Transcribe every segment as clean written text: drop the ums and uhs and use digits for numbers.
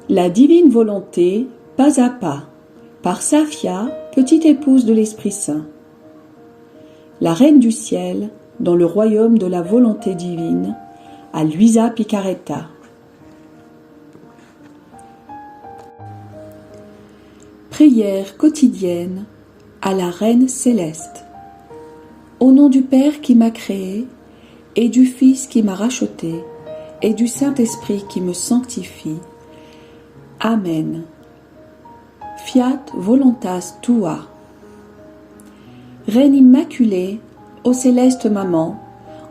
La divine volonté, pas à pas, par Safia, petite épouse de l'Esprit Saint. La Reine du Ciel, dans le royaume de la volonté divine, à Luisa Picaretta. Prière quotidienne à la Reine céleste. Au nom du Père qui m'a créé, et du Fils qui m'a racheté, et du Saint-Esprit qui me sanctifie. Amen. Fiat voluntas tua. Reine immaculée, ô céleste maman,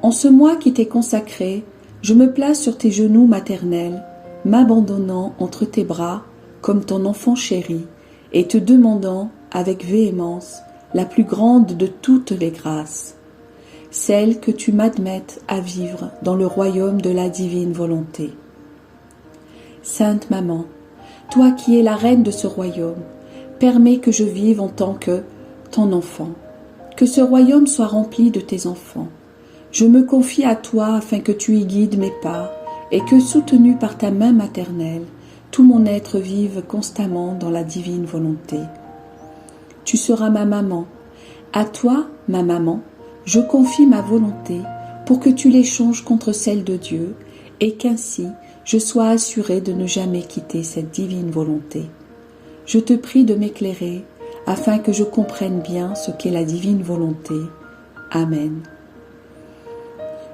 en ce mois qui t'est consacré, je me place sur tes genoux maternels, m'abandonnant entre tes bras comme ton enfant chéri, et te demandant avec véhémence la plus grande de toutes les grâces, celle que tu m'admettes à vivre dans le royaume de la divine volonté. Sainte Maman, toi qui es la reine de ce royaume, permets que je vive en tant que ton enfant, que ce royaume soit rempli de tes enfants. Je me confie à toi afin que tu y guides mes pas et que, soutenu par ta main maternelle, tout mon être vive constamment dans la divine volonté. Tu seras ma maman. À toi, ma maman, je confie ma volonté pour que tu l'échanges contre celle de Dieu et qu'ainsi je sois assurée de ne jamais quitter cette divine volonté. Je te prie de m'éclairer afin que je comprenne bien ce qu'est la divine volonté. Amen.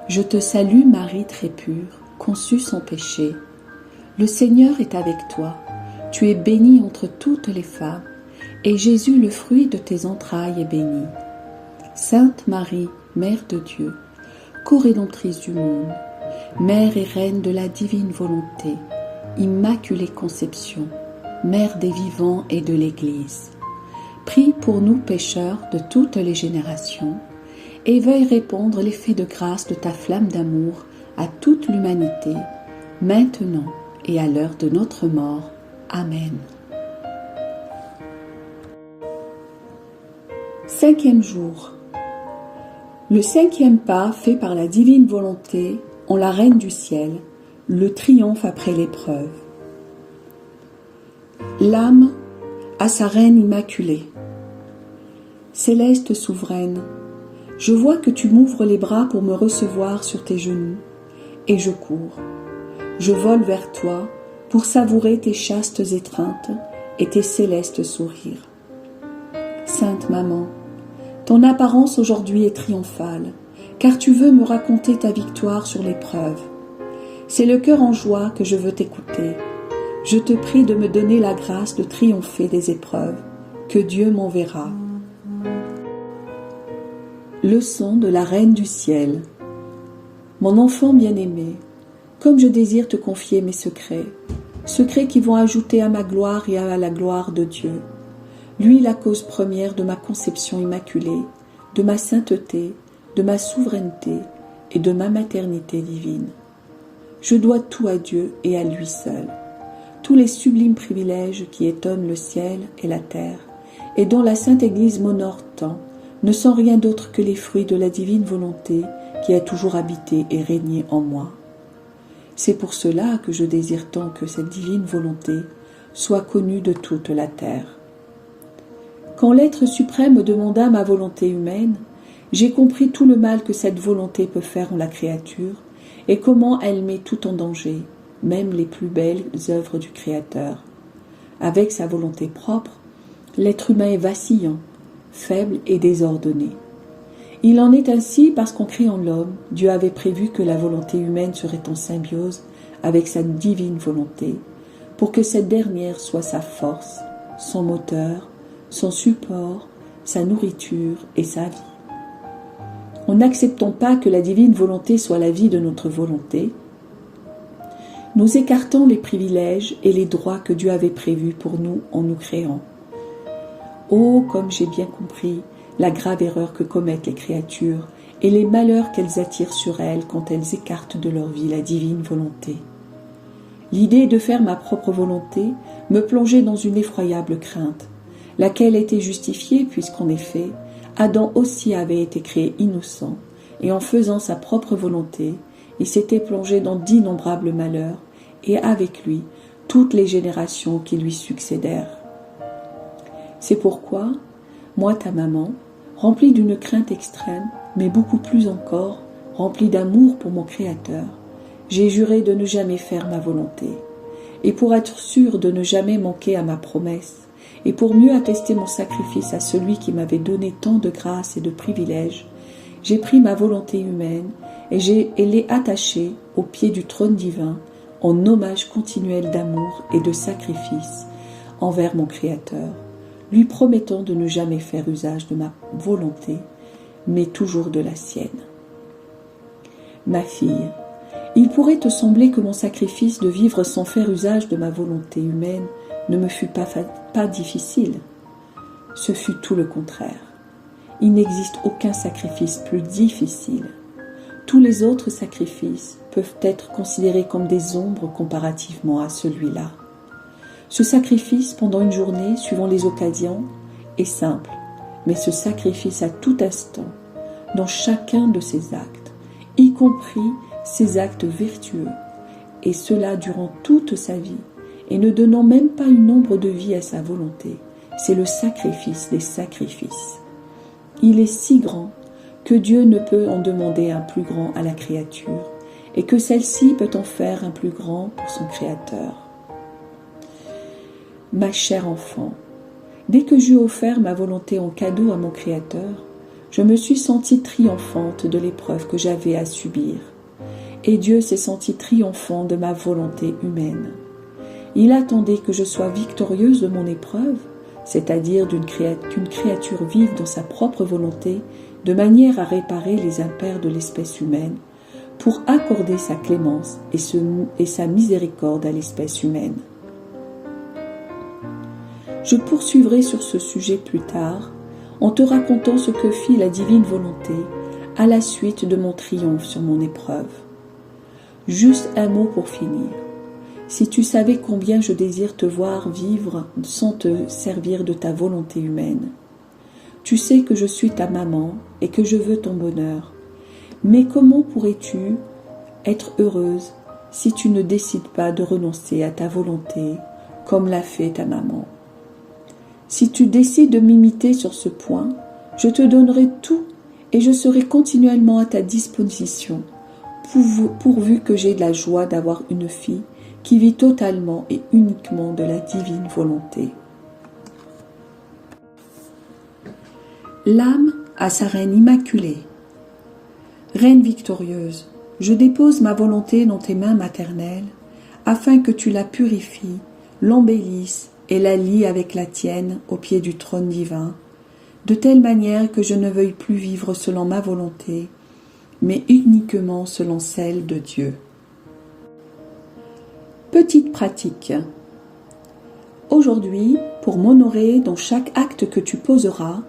Je te salue Marie très pure, conçue sans péché. Le Seigneur est avec toi. Tu es bénie entre toutes les femmes, et Jésus, le fruit de tes entrailles, est béni. Sainte Marie, Mère de Dieu, co-rédemptrice du monde, Mère et Reine de la divine volonté, Immaculée Conception, Mère des vivants et de l'Église, prie pour nous pécheurs de toutes les générations, et veuille répandre l'effet de grâce de ta flamme d'amour à toute l'humanité, maintenant et à l'heure de notre mort. Amen. 5e jour. Le 5e pas fait par la divine volonté en la Reine du Ciel, le triomphe après l'épreuve. L'âme à sa Reine immaculée. Céleste souveraine, je vois que tu m'ouvres les bras pour me recevoir sur tes genoux, et je cours. Je vole vers toi pour savourer tes chastes étreintes et tes célestes sourires. Sainte Maman, ton apparence aujourd'hui est triomphale, car tu veux me raconter ta victoire sur l'épreuve. C'est le cœur en joie que je veux t'écouter. Je te prie de me donner la grâce de triompher des épreuves, que Dieu m'enverra. Leçon de la Reine du Ciel. Mon enfant bien-aimé, comme je désire te confier mes secrets, secrets qui vont ajouter à ma gloire et à la gloire de Dieu, lui la cause première de ma conception immaculée, de ma sainteté, de ma souveraineté et de ma maternité divine. Je dois tout à Dieu et à lui seul. Tous les sublimes privilèges qui étonnent le ciel et la terre, et dont la Sainte Église m'honore tant, ne sont rien d'autre que les fruits de la divine volonté qui a toujours habité et régné en moi. C'est pour cela que je désire tant que cette divine volonté soit connue de toute la terre. Quand l'être suprême demanda ma volonté humaine, j'ai compris tout le mal que cette volonté peut faire en la créature et comment elle met tout en danger, même les plus belles œuvres du Créateur. Avec sa volonté propre, l'être humain est vacillant, faible et désordonné. Il en est ainsi parce qu'en créant l'homme, Dieu avait prévu que la volonté humaine serait en symbiose avec sa divine volonté, pour que cette dernière soit sa force, son moteur, son support, sa nourriture et sa vie. En n'acceptant pas que la divine volonté soit la vie de notre volonté, nous écartons les privilèges et les droits que Dieu avait prévus pour nous en nous créant. Oh, comme j'ai bien compris la grave erreur que commettent les créatures et les malheurs qu'elles attirent sur elles quand elles écartent de leur vie la divine volonté. L'idée de faire ma propre volonté me plongeait dans une effroyable crainte, laquelle était justifiée puisqu'en effet, Adam aussi avait été créé innocent, et en faisant sa propre volonté, il s'était plongé dans d'innombrables malheurs, et avec lui, toutes les générations qui lui succédèrent. C'est pourquoi, moi ta maman, remplie d'une crainte extrême, mais beaucoup plus encore, remplie d'amour pour mon Créateur, j'ai juré de ne jamais faire ma volonté. Et pour être sûr de ne jamais manquer à ma promesse, et pour mieux attester mon sacrifice à celui qui m'avait donné tant de grâce et de privilèges, j'ai pris ma volonté humaine et l'ai attachée au pied du trône divin en hommage continuel d'amour et de sacrifice envers mon Créateur, lui promettant de ne jamais faire usage de ma volonté, mais toujours de la sienne. Ma fille, il pourrait te sembler que mon sacrifice de vivre sans faire usage de ma volonté humaine ne me fut pas difficile. Ce fut tout le contraire. Il n'existe aucun sacrifice plus difficile. Tous les autres sacrifices peuvent être considérés comme des ombres comparativement à celui-là. Ce sacrifice pendant une journée, suivant les occasions, est simple, mais ce sacrifice à tout instant, dans chacun de ses actes, y compris ses actes vertueux, et cela durant toute sa vie, et ne donnant même pas une ombre de vie à sa volonté, c'est le sacrifice des sacrifices. Il est si grand que Dieu ne peut en demander un plus grand à la créature, et que celle-ci peut en faire un plus grand pour son Créateur. Ma chère enfant, dès que j'eus offert ma volonté en cadeau à mon Créateur, je me suis sentie triomphante de l'épreuve que j'avais à subir, et Dieu s'est senti triomphant de ma volonté humaine. Il attendait que je sois victorieuse de mon épreuve, c'est-à-dire d'une créature vive dans sa propre volonté, de manière à réparer les impairs de l'espèce humaine, pour accorder sa clémence et sa miséricorde à l'espèce humaine. Je poursuivrai sur ce sujet plus tard, en te racontant ce que fit la divine volonté à la suite de mon triomphe sur mon épreuve. Juste un mot pour finir. Si tu savais combien je désire te voir vivre sans te servir de ta volonté humaine. Tu sais que je suis ta maman et que je veux ton bonheur. Mais comment pourrais-tu être heureuse si tu ne décides pas de renoncer à ta volonté comme l'a fait ta maman? Si tu décides de m'imiter sur ce point, je te donnerai tout et je serai continuellement à ta disposition, pourvu que j'ai de la joie d'avoir une fille qui vit totalement et uniquement de la divine volonté. L'âme à sa reine immaculée. Reine victorieuse, je dépose ma volonté dans tes mains maternelles, afin que tu la purifies, l'embellisses et la lie avec la tienne au pied du trône divin, de telle manière que je ne veuille plus vivre selon ma volonté, mais uniquement selon celle de Dieu. Petite pratique. Aujourd'hui, pour m'honorer dans chaque acte que tu poseras,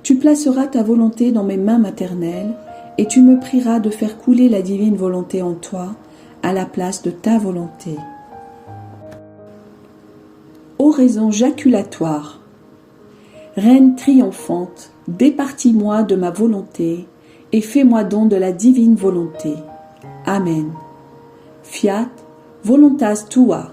tu placeras ta volonté dans mes mains maternelles et tu me prieras de faire couler la divine volonté en toi à la place de ta volonté. Oraison jaculatoire. Reine triomphante, départis-moi de ma volonté et fais-moi don de la divine volonté. Amen. Fiat voluntas tua.